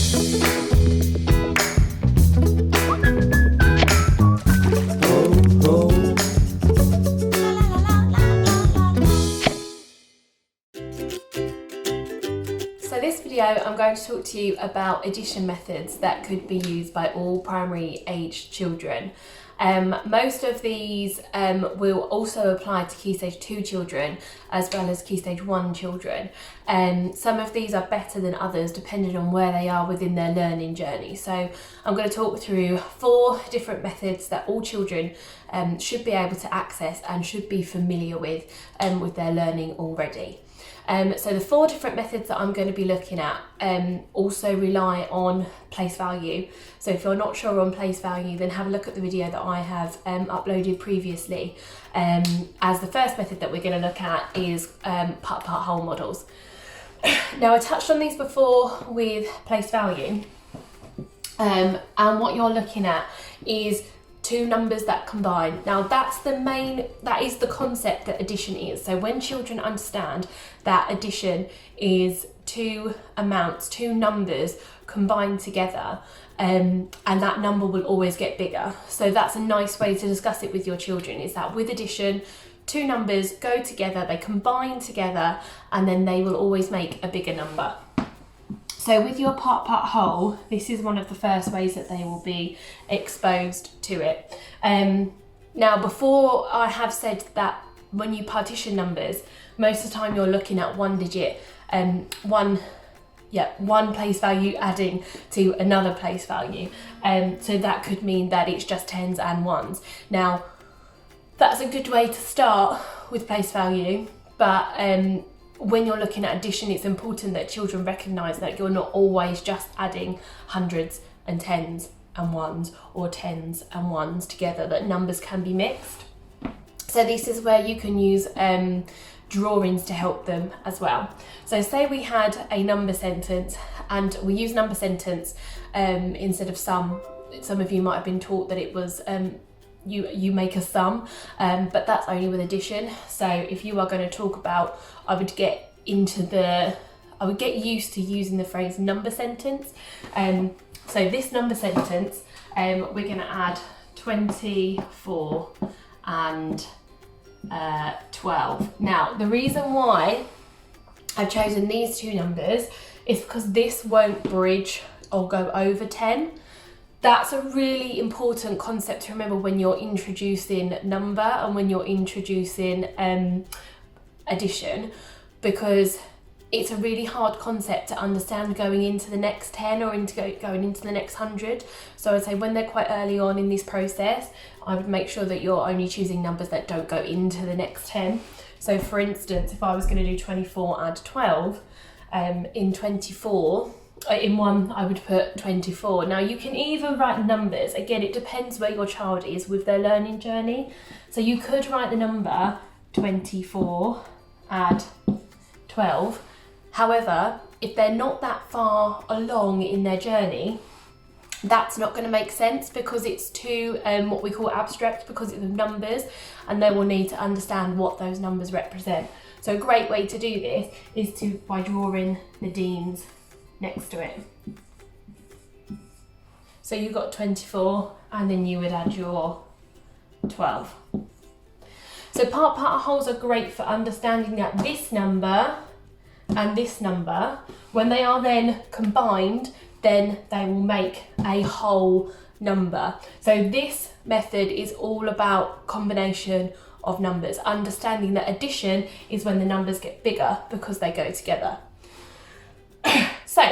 So this video I'm going to talk to you about addition methods that could be used by all primary age children. Most of these will also apply to Key Stage 2 children as well as Key Stage 1 children. Some of these are better than others depending on where they are within their learning journey. So I'm going to talk through 4 different methods that all children should be able to access and should be familiar with their learning already. So the 4 different methods that I'm going to be looking at also rely on place value. So if you're not sure on place value, then have a look at the video that I have uploaded previously. As the first method that we're going to look at is part-part whole models. Now I touched on these before with place value, and what you're looking at is 2 numbers that combine. Now that is the concept that addition is. So when children understand that addition is 2 amounts, 2 numbers combined together, and that number will always get bigger. So that's a nice way to discuss it with your children, is that with addition, 2 numbers go together, they combine together, and then they will always make a bigger number. So with your part-part whole, this is one of the first ways that they will be exposed to it. Now before, I have said that when you partition numbers, most of the time you're looking at 1 digit, one place value adding to another place value. So that could mean that it's just 10s and 1s. Now that's a good way to start with place value, but when you're looking at addition, it's important that children recognise that you're not always just adding hundreds and 10s and 1s or 10s and 1s together, that numbers can be mixed. So this is where you can use drawings to help them as well. So say we had a number sentence, and we use number sentence instead of sum. Some of you might have been taught that it was you make a sum, but that's only with addition. So if you are going to talk about, I would get used to using the phrase number sentence. So this number sentence, we're going to add 24 and 12. Now the reason why I've chosen these 2 numbers is because this won't bridge or go over 10. That's a really important concept to remember when you're introducing number and when you're introducing addition, because it's a really hard concept to understand going into the next 10 or going into the next 100. So I'd say when they're quite early on in this process, I would make sure that you're only choosing numbers that don't go into the next 10. So for instance, if I was going to do 24 and 12, in 24, in 1 I would put 24. Now you can either write numbers, again it depends where your child is with their learning journey. So you could write the number 24 add 12. However, if they're not that far along in their journey, that's not going to make sense, because it's too what we call abstract, because it's numbers, and they will need to understand what those numbers represent. So a great way to do this is by drawing the Deans next to it. So you've got 24 and then you would add your 12. So part-part wholes are great for understanding that this number and this number, when they are then combined, then they will make a whole number. So this method is all about combination of numbers, understanding that addition is when the numbers get bigger because they go together. So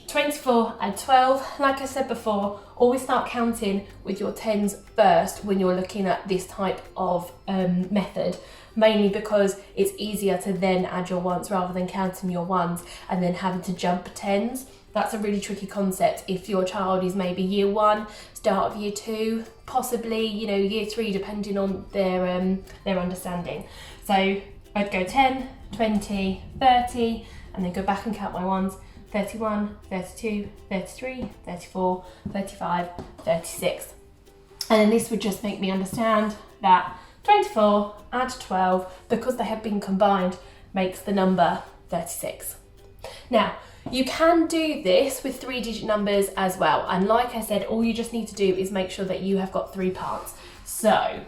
24 and 12, like I said before, always start counting with your 10s first when you're looking at this type of method, mainly because it's easier to then add your 1s rather than counting your 1s and then having to jump 10s. That's a really tricky concept if your child is maybe year 1, start of year 2, possibly, year 3, depending on their understanding. So I'd go 10, 20, 30, and then go back and count my 1s. 31, 32, 33, 34, 35, 36. And then this would just make me understand that 24 add 12, because they have been combined, makes the number 36. Now, You can do this with 3-digit numbers as well. And like I said, all you just need to do is make sure that you have got 3 parts. So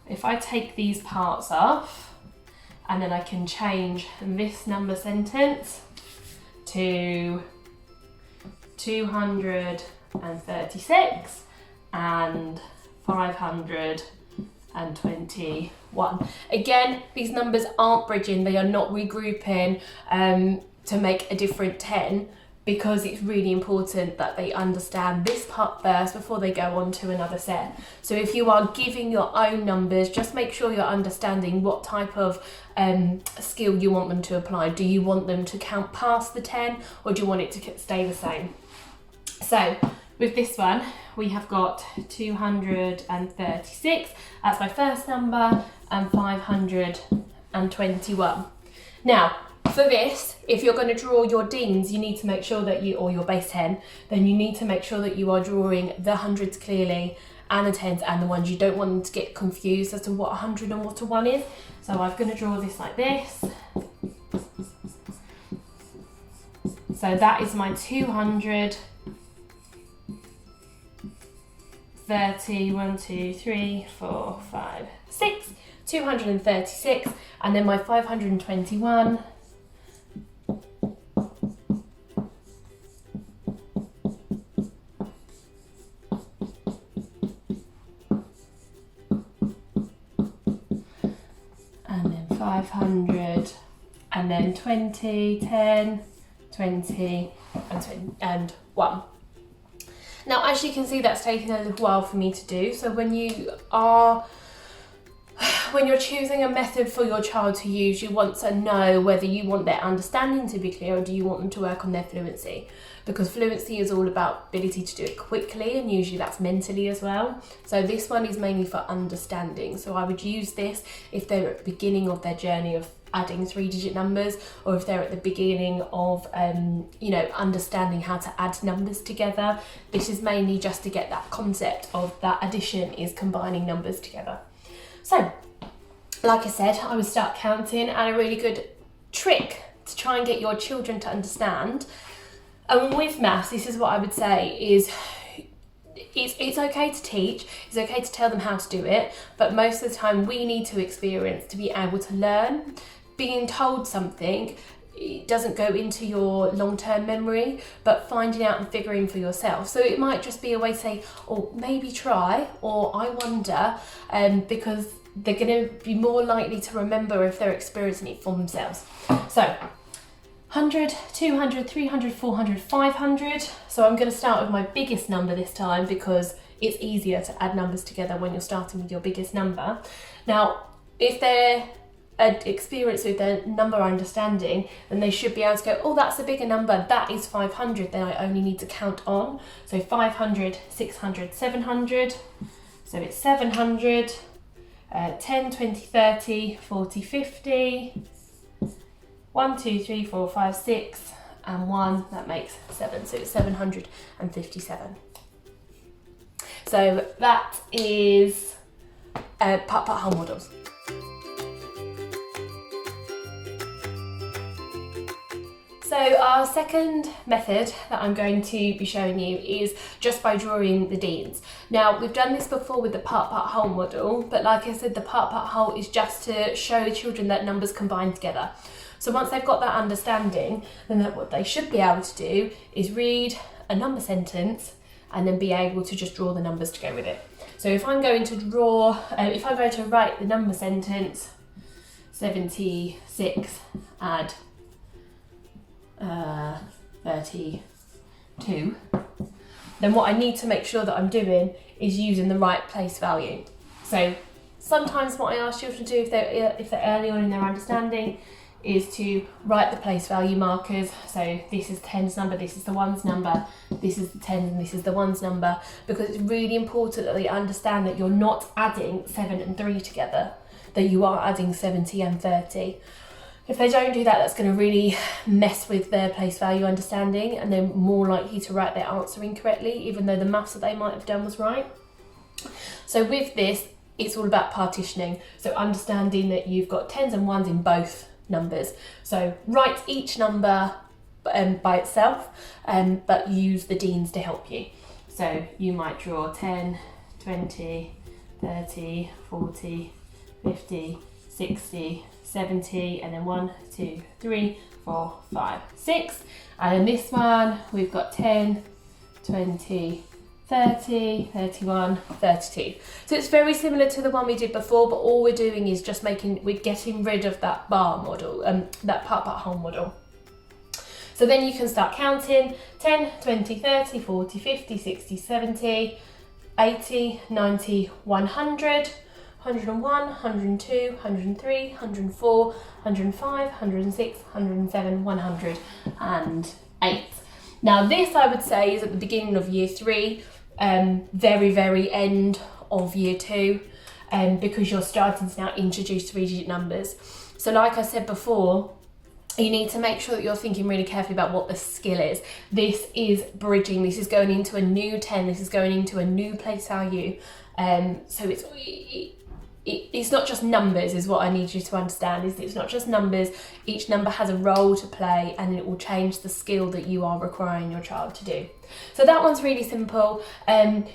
if I take these parts off, and then I can change this number sentence to 236 and 521. Again, these numbers aren't bridging, they are not regrouping to make a different 10, because it's really important that they understand this part first before they go on to another set. So if you are giving your own numbers, just make sure you're understanding what type of skill you want them to apply. Do you want them to count past the 10, or do you want it to stay the same? So with this one, we have got 236, that's my first number, and 521. Now, for this, if you're going to draw your deans, you need to make sure that or your base 10, then you need to make sure that you are drawing the hundreds clearly, and the tens and the ones. You don't want them to get confused as to what 100 and what a 1 is. So I'm going to draw this like this. So that is my 230, 1, 2, 3, 4, 5, 6, 236, and then my 521. And then 500, and then 20, 10, 20, and 1. Now, as you can see, that's taken a little while for me to do. So when you're choosing a method for your child to use, you want to know whether you want their understanding to be clear, or do you want them to work on their fluency? Because fluency is all about ability to do it quickly, and usually that's mentally as well. So this one is mainly for understanding. So I would use this if they're at the beginning of their journey of adding 3-digit numbers, or if they're at the beginning of understanding how to add numbers together. This is mainly just to get that concept of that addition is combining numbers together. So like I said, I would start counting, and a really good trick to try and get your children to understand, and with maths, this is what I would say is it's okay to teach, it's okay to tell them how to do it, but most of the time we need to experience to be able to learn. Being told something, it doesn't go into your long-term memory, but finding out and figuring for yourself. So it might just be a way to say, or maybe try, or I wonder, because they're going to be more likely to remember if they're experiencing it for themselves. So 100, 200, 300, 400, 500. So I'm going to start with my biggest number this time, because it's easier to add numbers together when you're starting with your biggest number. Now, if they're experienced with their number understanding, then they should be able to go, oh, that's a bigger number, that is 500, then I only need to count on. So 500, 600, 700. So it's 700, 10, 20, 30, 40, 50. 1, 2, 3, 4, 5, 6, and 1, that makes 7, so it's 757. So that is part whole models. So our second method that I'm going to be showing you is just by drawing the deans. Now, we've done this before with the part whole model, but like I said, the part whole is just to show the children that numbers combine together. So once they've got that understanding, then what they should be able to do is read a number sentence and then be able to just draw the numbers to go with it. So if I'm going to write the number sentence, 76 add 32, then what I need to make sure that I'm doing is using the right place value. So sometimes what I ask children to do if they're early on in their understanding is to write the place value markers. So this is 10's number, this is the 1's number, this is the 10 and this is the 1's number, because it's really important that they understand that you're not adding 7 and 3 together, that you are adding 70 and 30. If they don't do that, that's going to really mess with their place value understanding, and they're more likely to write their answer incorrectly, even though the maths that they might have done was right. So with this, it's all about partitioning. So understanding that you've got 10s and 1s in both numbers. So write each number by itself, but use the Deans to help you. So you might draw 10, 20, 30, 40, 50, 60, 70, and then 1, 2, 3, 4, 5, 6. And in this one, we've got 10, 20, 30, 31, 32. So it's very similar to the one we did before, but all we're doing is just we're getting rid of that bar model, that part whole model. So then you can start counting 10, 20, 30, 40, 50, 60, 70, 80, 90, 100, 101, 102, 103, 104, 105, 106, 107, 108. Now this, I would say, is at the beginning of year 3, very, very end of year 2, because you're starting to now introduce 3-digit numbers. So like I said before, you need to make sure that you're thinking really carefully about what the skill is. This is bridging, this is going into a new 10, this is going into a new place value. So it's not just numbers, is what I need you to understand. It's not just numbers. Each number has a role to play, and it will change the skill that you are requiring your child to do. So that one's really simple.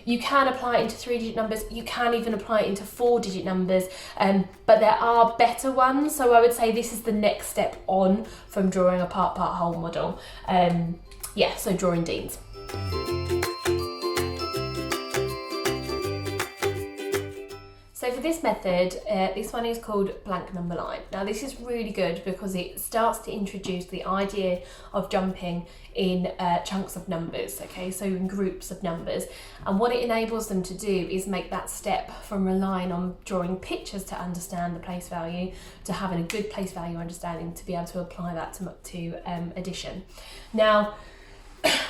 You can apply it into 3-digit numbers. You can even apply it into 4-digit numbers, but there are better ones. So I would say this is the next step on from drawing a part-whole model. So drawing Deans. So for this method, this one is called blank number line. Now this is really good because it starts to introduce the idea of jumping in chunks of numbers, okay, so in groups of numbers. And what it enables them to do is make that step from relying on drawing pictures to understand the place value to having a good place value understanding to be able to apply that to addition. Now,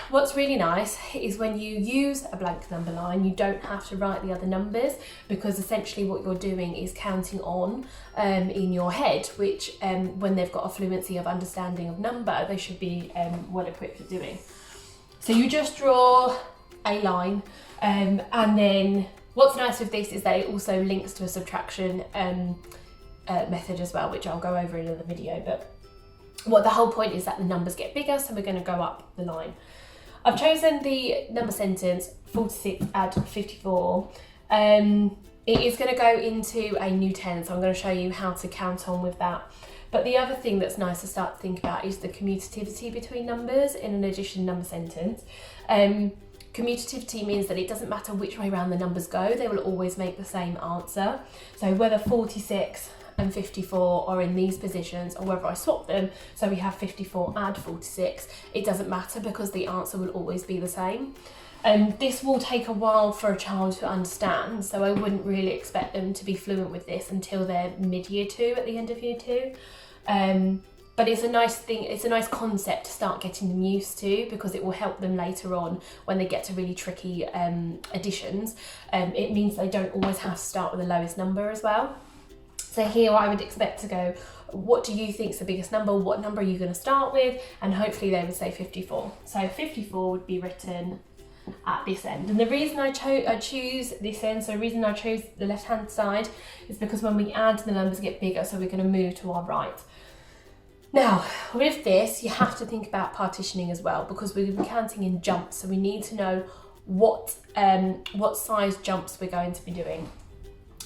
what's really nice is when you use a blank number line, you don't have to write the other numbers, because essentially what you're doing is counting on in your head, which when they've got a fluency of understanding of number, they should be well equipped for doing. So you just draw a line, and then what's nice with this is that it also links to a subtraction method as well, which I'll go over in another video. But what the whole point is that the numbers get bigger, so we're going to go up the line. I've chosen the number sentence 46 add 54. It is going to go into a new 10, so I'm going to show you how to count on with that. But the other thing that's nice to start to think about is the commutativity between numbers in an addition number sentence. Commutativity means that it doesn't matter which way around the numbers go, they will always make the same answer. So whether 46 and 54 are in these positions, or whether I swap them, so we have 54 add 46, it doesn't matter because the answer will always be the same. This will take a while for a child to understand, so I wouldn't really expect them to be fluent with this until they're mid-year 2, at the end of year 2. But it's a nice thing, it's a nice concept to start getting them used to, because it will help them later on when they get to really tricky additions. It means they don't always have to start with the lowest number as well. So here I would expect to go, what do you think is the biggest number? What number are you going to start with? And hopefully they would say 54. So 54 would be written at this end. And the reason I choose this end, so the reason I chose the left hand side, is because when we add, the numbers get bigger, so we're going to move to our right. Now, with this, you have to think about partitioning as well, because we're counting in jumps, so we need to know what size jumps we're going to be doing.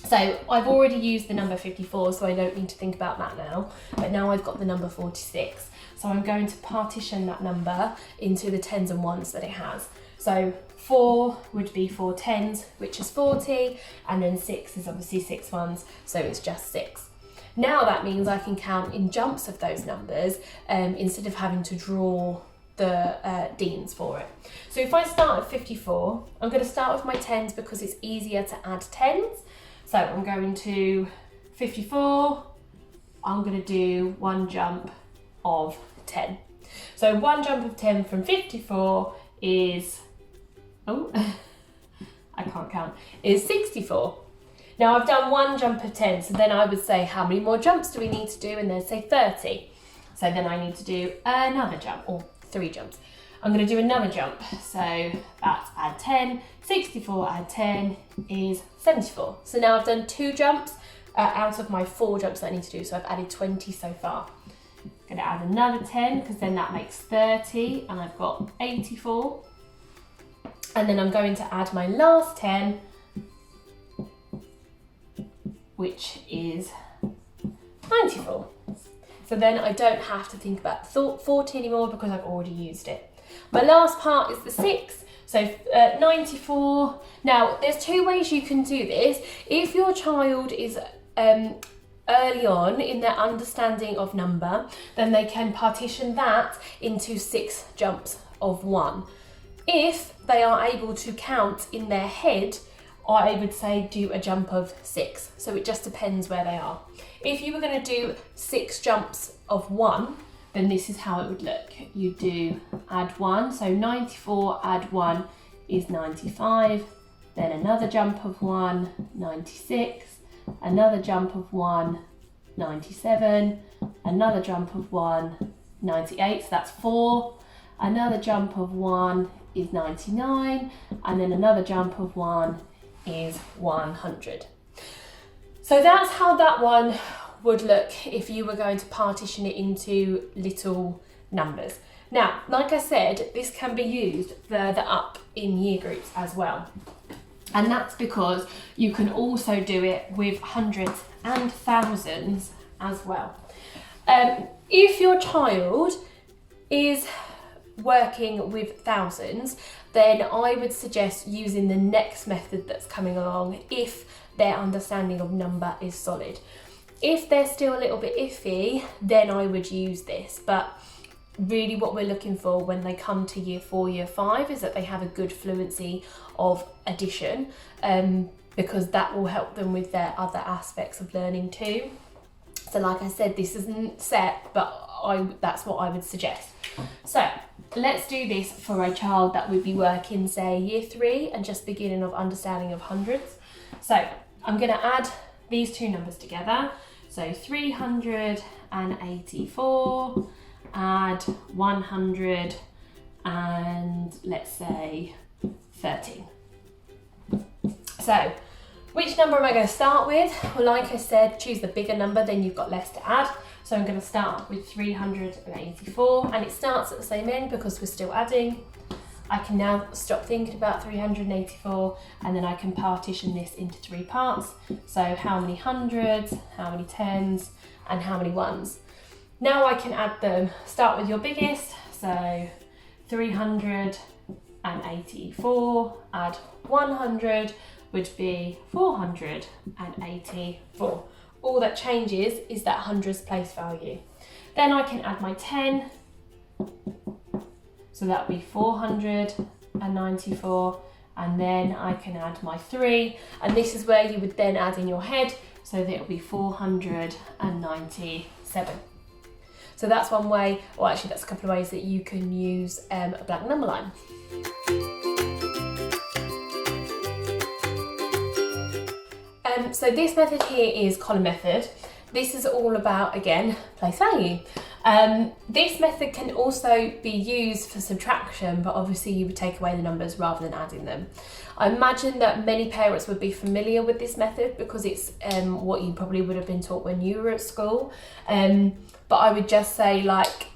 So I've already used the number 54, so I don't need to think about that now. But now I've got the number 46. So I'm going to partition that number into the 10s and 1s that it has. So 4 would be 4 10s, which is 40, and then 6 is obviously 6 1s, so it's just 6. Now that means I can count in jumps of those numbers instead of having to draw the Deans for it. So if I start at 54, I'm going to start with my 10s because it's easier to add 10s. So I'm going to 54, I'm going to do one jump of 10. So one jump of 10 from 54 is, I can't count, is 64. Now I've done one jump of 10, so then I would say how many more jumps do we need to do, and then say 30. So then I need to do another jump, or 3 jumps. I'm going to do another jump, so that's add 10, 64 add 10 is 74. So now I've done 2 jumps out of my 4 jumps that I need to do, so I've added 20 so far. Going to add another 10 because then that makes 30 and I've got 84. And then I'm going to add my last 10, which is 94. So then I don't have to think about 40 anymore because I've already used it. My last part is the 6, so 94. Now, there's two ways you can do this. If your child is early on in their understanding of number, then they can partition that into 6 jumps of 1. If they are able to count in their head, I would say do a jump of 6. So it just depends where they are. If you were going to do 6 jumps of 1, then this is how it would look. You do add 1, so 94 add 1 is 95, then another jump of 1, 96, another jump of 1, 97, another jump of 1, 98, so that's 4, another jump of 1 is 99, and then another jump of 1 is 100. So that's how that one would look if you were going to partition it into little numbers. Now, like I said, this can be used further up in year groups as well. And that's because you can also do it with hundreds and thousands as well. If your child is working with thousands, then I would suggest using the next method that's coming along if their understanding of number is solid. If they're still a little bit iffy, then I would use this. But really what we're looking for when they come to year 4, year 5 is that they have a good fluency of addition, because that will help them with their other aspects of learning too. So like I said, this isn't set, but that's what I would suggest. So let's do this for a child that would be working, say, year 3 and just beginning of understanding of hundreds. So I'm going to add these two numbers together. So 384, add 100, and let's say 13. So which number am I going to start with? Well, like I said, choose the bigger number, then you've got less to add. So I'm going to start with 384, and it starts at the same end because we're still adding. I can now stop thinking about 384, and then I can partition this into 3 parts. So how many hundreds, how many tens, and how many ones. Now I can add them. Start with your biggest, so 384, add 100 would be 484. All that changes is that hundreds place value. Then I can add my 10, so that would be 494, and then I can add my 3, and this is where you would then add in your head, so that it will be 497. So that's one way, or actually that's a couple of ways that you can use a blank number line. So this method here is column method. This is all about, again, place value. This method can also be used for subtraction, but obviously you would take away the numbers rather than adding them. I imagine that many parents would be familiar with this method because it's what you probably would have been taught when you were at school. But I would just say, like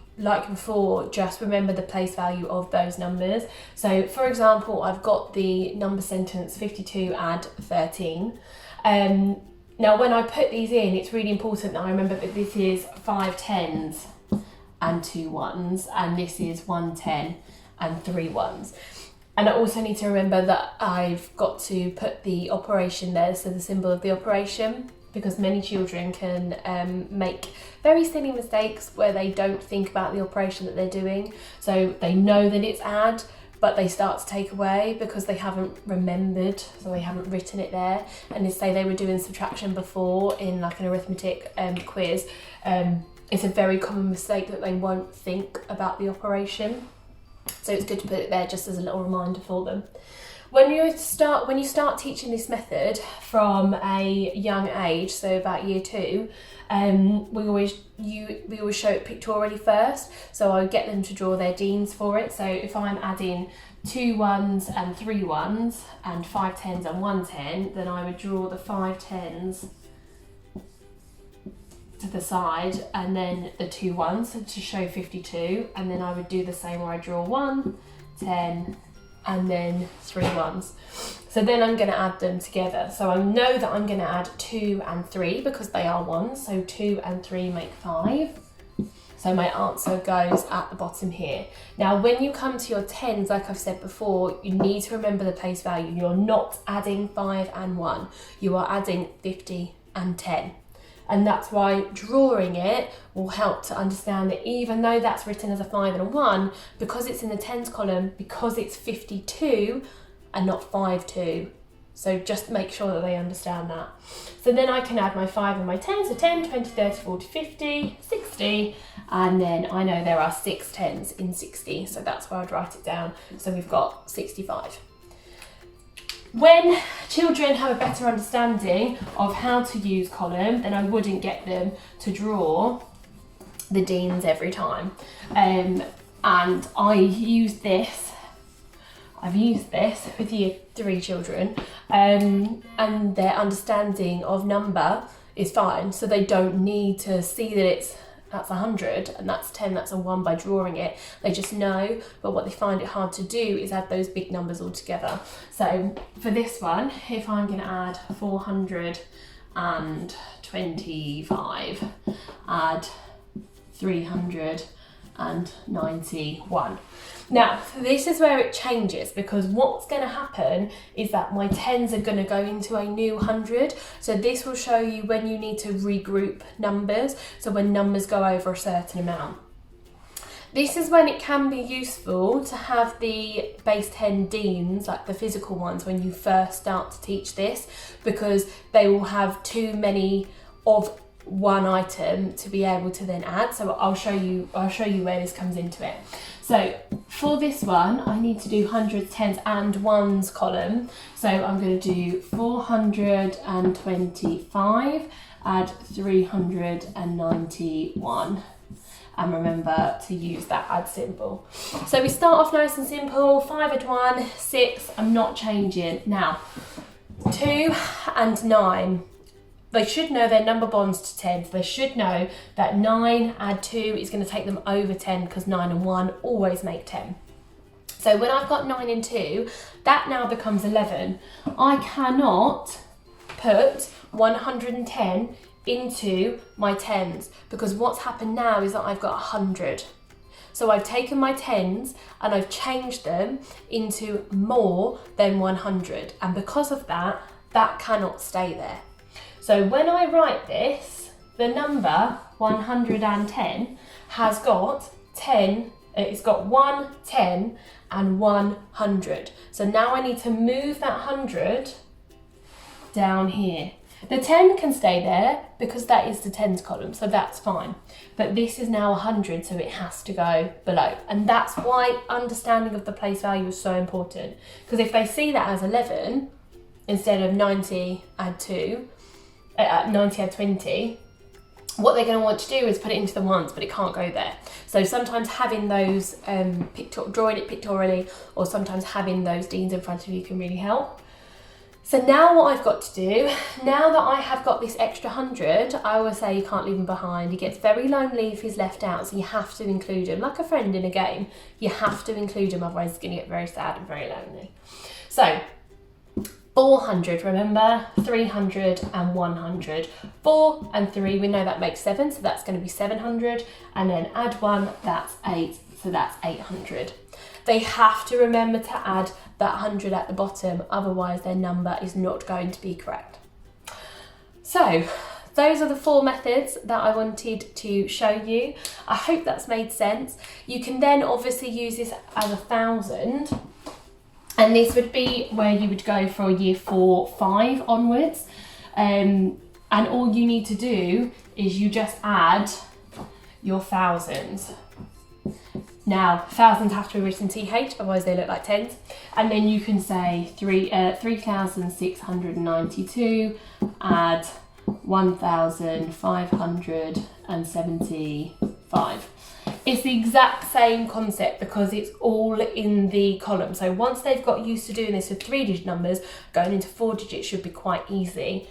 before, just remember the place value of those numbers. So for example, I've got the number sentence 52 add 13. Now when I put these in, it's really important that I remember that this is 5 tens and 2 ones, and this is 1 10 and 3 ones. And I also need to remember that I've got to put the operation there, so the symbol of the operation, because many children can make very silly mistakes where they don't think about the operation that they're doing. So they know that it's add, but they start to take away because they haven't remembered, so they haven't written it there. And they say they were doing subtraction before in like an arithmetic quiz. It's a very common mistake that they won't think about the operation. So it's good to put it there just as a little reminder for them. When you start teaching this method from a young age, so about year 2, we always show it pictorially first. So I would get them to draw their deans for it. So if I'm adding 2 ones and 3 ones and 5 tens and 1 10, then I would draw the 5 tens to the side and then the 2 ones to show 52, and then I would do the same where I draw 1, 10, and then 3 ones. So then I'm going to add them together. So I know that I'm going to add 2 and 3 because they are ones, so 2 and 3 make 5. So my answer goes at the bottom here. Now, when you come to your 10s, like I've said before, you need to remember the place value. You're not adding 5 and 1. You are adding 50 and 10. And that's why drawing it will help to understand that even though that's written as a 5 and a 1, because it's in the 10s column, because it's 52 and not 52. So just make sure that they understand that. So then I can add my 5 and my 10, so 10, 20, 30, 40, 50, 60, and then I know there are 6 10s in 60, so that's where I'd write it down. So we've got 65. When children have a better understanding of how to use column, then I wouldn't get them to draw the Deans every time. And I've used this with year 3 children, and their understanding of number is fine, so they don't need to see that that's 100 and that's 10, that's a 1 by drawing it. They just know, but what they find it hard to do is add those big numbers all together. So for this one, if I'm going to add 425, add 391. Now, this is where it changes, because what's going to happen is that my 10s are going to go into a new 100. So this will show you when you need to regroup numbers, so when numbers go over a certain amount. This is when it can be useful to have the base 10 Deans, like the physical ones, when you first start to teach this, because they will have too many of one item to be able to then add. So I'll show you where this comes into it. So for this one, I need to do hundreds, tens and ones column. So I'm going to do 425, add 391. And remember to use that add symbol. So we start off nice and simple, 5 add 1, 6, I'm not changing. Now, 2 and 9. They should know their number bonds to 10, so they should know that 9 add 2 is going to take them over 10, because 9 and 1 always make 10. So when I've got 9 and 2, that now becomes 11. I cannot put 110 into my 10s, because what's happened now is that I've got 100. So I've taken my 10s and I've changed them into more than 100, and because of that, that cannot stay there. So when I write this, the number 110 has got 10, it's got 1, 10 and 100. So now I need to move that 100 down here. The 10 can stay there because that is the 10s column, so that's fine. But this is now 100, so it has to go below. And that's why understanding of the place value is so important. Because if they see that as 11, instead of 90 add 2, 90 add 20, what they're going to want to do is put it into the ones, but it can't go there. So sometimes having those, drawing it pictorially, or sometimes having those Deans in front of you can really help. So now what I've got to do, now that I have got this extra 100, I always say you can't leave him behind. He gets very lonely if he's left out, so you have to include him. Like a friend in a game, you have to include him, otherwise he's going to get very sad and very lonely. So 400, remember, 300 and 100. 4 and 3, we know that makes 7, so that's going to be 700. And then add 1, that's 8, so that's 800. They have to remember to add that 100 at the bottom, otherwise their number is not going to be correct. So those are the 4 methods that I wanted to show you. I hope that's made sense. You can then obviously use this as 1,000. And this would be where you would go for year 4, 5 onwards. And all you need to do is you just add your thousands. Now, thousands have to be written TH, otherwise they look like tens. And then you can say 3,692, add 1,575. It's the exact same concept because it's all in the column. So once they've got used to doing this with 3-digit numbers, going into 4 digits should be quite easy.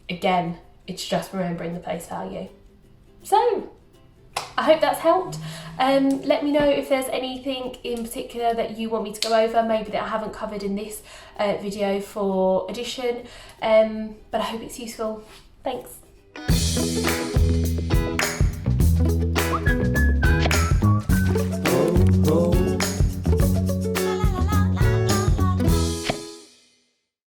Again, it's just remembering the place value. So I hope that's helped. Let me know if there's anything in particular that you want me to go over, maybe that I haven't covered in this video for addition, but I hope it's useful. Thanks.